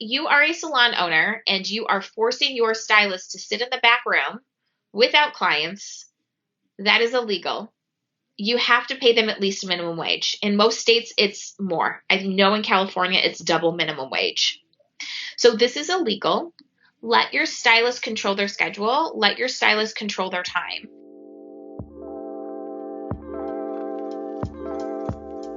you are a salon owner and you are forcing your stylist to sit in the back room without clients, that is illegal. You have to pay them at least minimum wage. In most states, it's more. I know in California, it's double minimum wage. So this is illegal. Let your stylist control their schedule. Let your stylist control their time.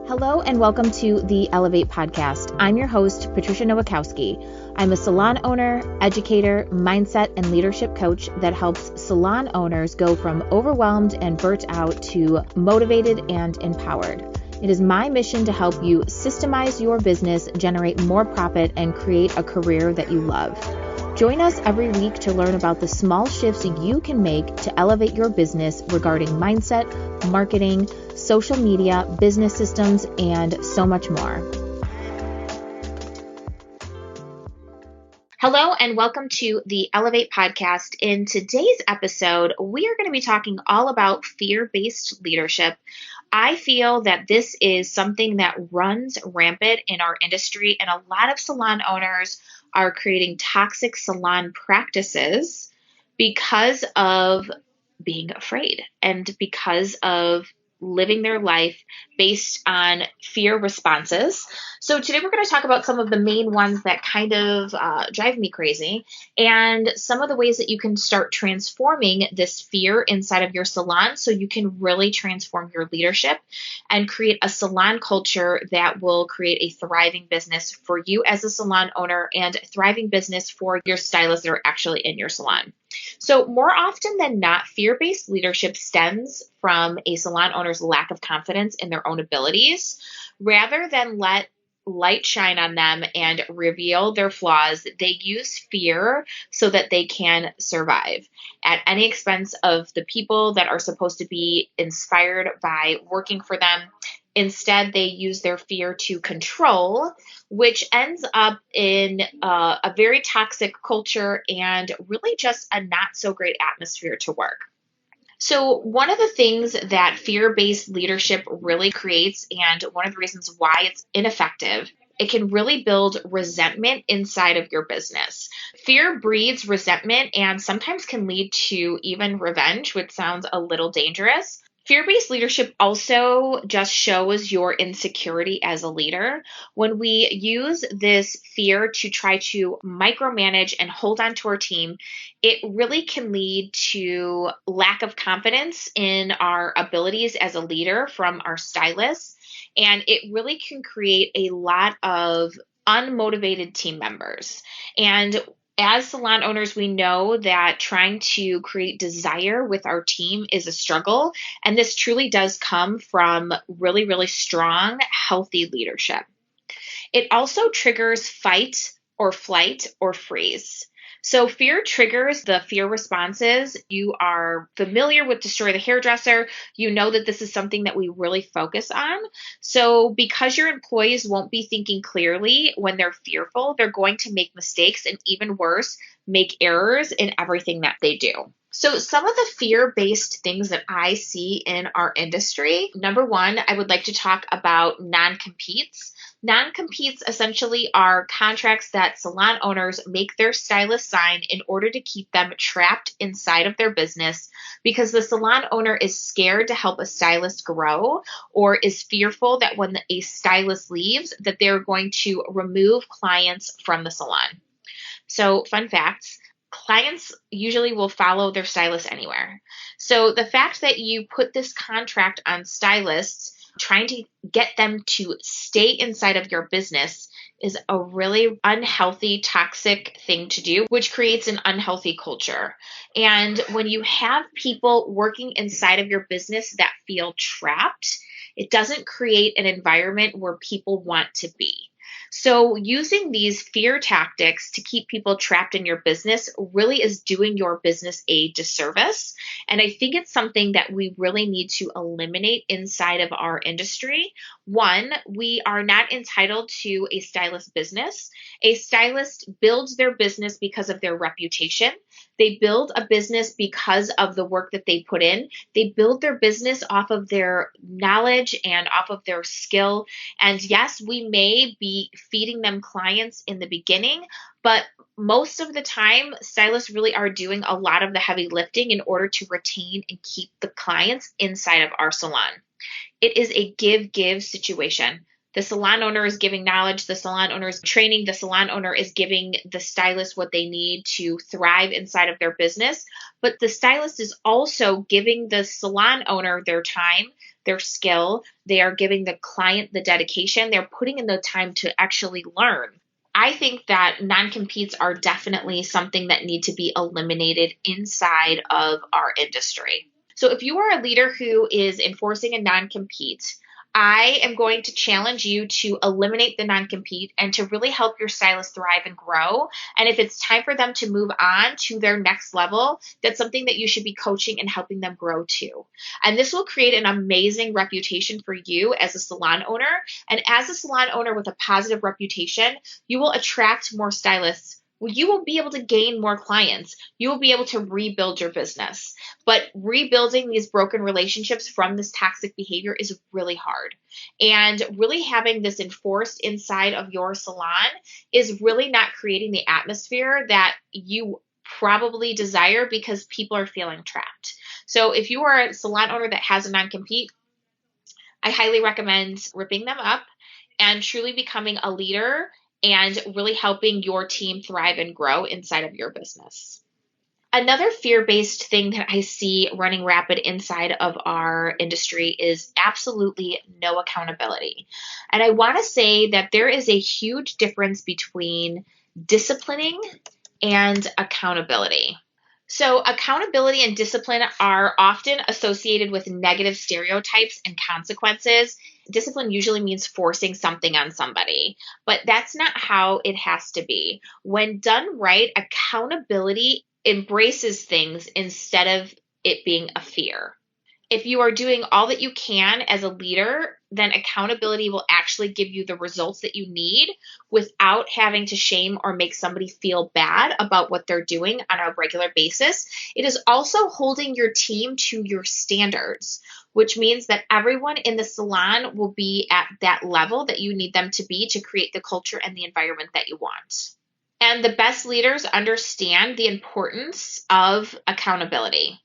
Hello and welcome to the Elevate podcast. I'm your host, Patricia Nowakowski. I'm a salon owner, educator, mindset, and leadership coach that helps salon owners go from overwhelmed and burnt out to motivated and empowered. It is my mission to help you systemize your business, generate more profit, and create a career that you love. Join us every week to learn about the small shifts you can make to elevate your business regarding mindset, marketing, social media, business systems, and so much more. Hello and welcome to the Elevate podcast. In today's episode, we are going to be talking all about fear-based leadership. I feel that this is something that runs rampant in our industry, and a lot of salon owners are creating toxic salon practices because of being afraid and because of living their life based on fear responses. So today we're going to talk about some of the main ones that kind of drive me crazy and some of the ways that you can start transforming this fear inside of your salon so you can really transform your leadership and create a salon culture that will create a thriving business for you as a salon owner and a thriving business for your stylists that are actually in your salon. So more often than not, fear-based leadership stems from a salon owner's lack of confidence in their own abilities. Rather than let light shine on them and reveal their flaws, they use fear so that they can survive at any expense of the people that are supposed to be inspired by working for them. Instead, they use their fear to control, which ends up in a very toxic culture and really just a not so great atmosphere to work. So one of the things that fear-based leadership really creates, and one of the reasons why it's ineffective, it can really build resentment inside of your business. Fear breeds resentment and sometimes can lead to even revenge, which sounds a little dangerous. Fear-based leadership also just shows your insecurity as a leader. When we use this fear to try to micromanage and hold on to our team, it really can lead to lack of confidence in our abilities as a leader from our stylists. And it really can create a lot of unmotivated team members. And as salon owners, we know that trying to create desire with our team is a struggle. And this truly does come from really, really strong, healthy leadership. It also triggers fight or flight or freeze. So fear triggers the fear responses. You are familiar with Destroy the Hairdresser. You know that this is something that we really focus on. So because your employees won't be thinking clearly when they're fearful, they're going to make mistakes and even worse, make errors in everything that they do. So some of the fear-based things that I see in our industry, number one, I would like to talk about non-competes. Non-competes essentially are contracts that salon owners make their stylists sign in order to keep them trapped inside of their business because the salon owner is scared to help a stylist grow or is fearful that when a stylist leaves that they're going to remove clients from the salon. So fun facts. Clients usually will follow their stylist anywhere. So the fact that you put this contract on stylists, trying to get them to stay inside of your business is a really unhealthy, toxic thing to do, which creates an unhealthy culture. And when you have people working inside of your business that feel trapped, it doesn't create an environment where people want to be. So using these fear tactics to keep people trapped in your business really is doing your business a disservice. And I think it's something that we really need to eliminate inside of our industry. One, we are not entitled to a stylist business. A stylist builds their business because of their reputation. They build a business because of the work that they put in. They build their business off of their knowledge and off of their skill. And yes, we may be be feeding them clients in the beginning, but most of the time, stylists really are doing a lot of the heavy lifting in order to retain and keep the clients inside of our salon. It is a give situation. The salon owner is giving knowledge, the salon owner is training, the salon owner is giving the stylist what they need to thrive inside of their business. But the stylist is also giving the salon owner their time, their skill. They are giving the client the dedication. They're putting in the time to actually learn. I think that non-competes are definitely something that need to be eliminated inside of our industry. So if you are a leader who is enforcing a non-compete, I am going to challenge you to eliminate the non-compete and to really help your stylist thrive and grow. And if it's time for them to move on to their next level, that's something that you should be coaching and helping them grow to. And this will create an amazing reputation for you as a salon owner. And as a salon owner with a positive reputation, you will attract more stylists. You will be able to gain more clients. You will be able to rebuild your business. But rebuilding these broken relationships from this toxic behavior is really hard. And really having this enforced inside of your salon is really not creating the atmosphere that you probably desire because people are feeling trapped. So if you are a salon owner that has a non-compete, I highly recommend ripping them up and truly becoming a leader and really helping your team thrive and grow inside of your business. Another fear-based thing that I see running rapid inside of our industry is absolutely no accountability. And I want to say that there is a huge difference between disciplining and accountability. So accountability and discipline are often associated with negative stereotypes and consequences. Discipline usually means forcing something on somebody, but that's not how it has to be. When done right, accountability embraces things instead of it being a fear. If you are doing all that you can as a leader, then accountability will actually give you the results that you need without having to shame or make somebody feel bad about what they're doing on a regular basis. It is also holding your team to your standards, which means that everyone in the salon will be at that level that you need them to be to create the culture and the environment that you want. And the best leaders understand the importance of accountability.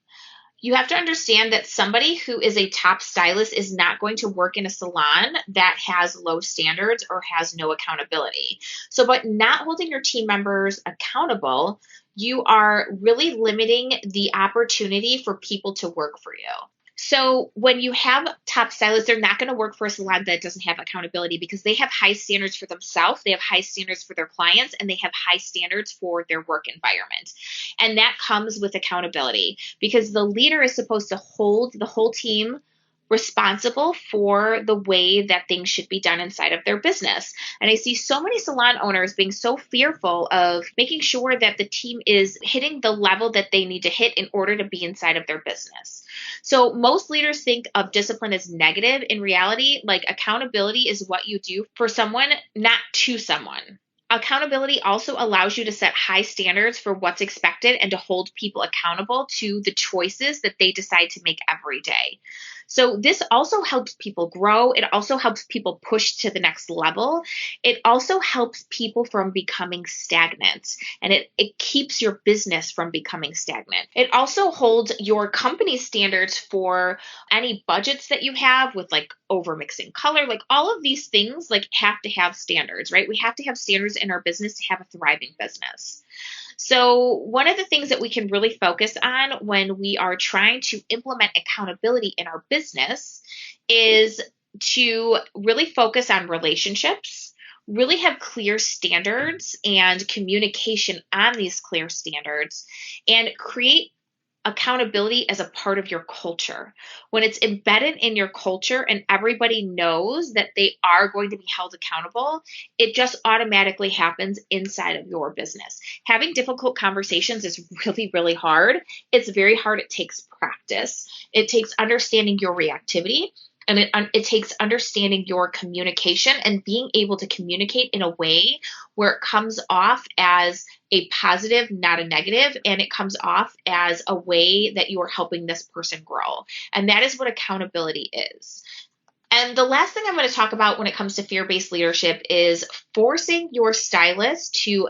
You have to understand that somebody who is a top stylist is not going to work in a salon that has low standards or has no accountability. So by not holding your team members accountable, you are really limiting the opportunity for people to work for you. So when you have top stylists, they're not going to work for a salon that doesn't have accountability because they have high standards for themselves, they have high standards for their clients, and they have high standards for their work environment. And that comes with accountability because the leader is supposed to hold the whole team responsible for the way that things should be done inside of their business. And I see so many salon owners being so fearful of making sure that the team is hitting the level that they need to hit in order to be inside of their business. So most leaders think of discipline as negative. In reality, like accountability is what you do for someone, not to someone. Accountability also allows you to set high standards for what's expected and to hold people accountable to the choices that they decide to make every day. So this also helps people grow. It also helps people push to the next level. It also helps people from becoming stagnant, and it keeps your business from becoming stagnant. It also holds your company standards for any budgets that you have with like over mixing color, like all of these things like have to have standards, right? We have to have standards in our business to have a thriving business. So one of the things that we can really focus on when we are trying to implement accountability in our business is to really focus on relationships, really have clear standards and communication on these clear standards, and create accountability as a part of your culture. When it's embedded in your culture and everybody knows that they are going to be held accountable, it just automatically happens inside of your business. Having difficult conversations is really, really hard. It's very hard. It takes practice. It takes understanding your reactivity. And it takes understanding your communication and being able to communicate in a way where it comes off as a positive, not a negative, and it comes off as a way that you are helping this person grow. And that is what accountability is. And the last thing I'm going to talk about when it comes to fear-based leadership is forcing your stylist to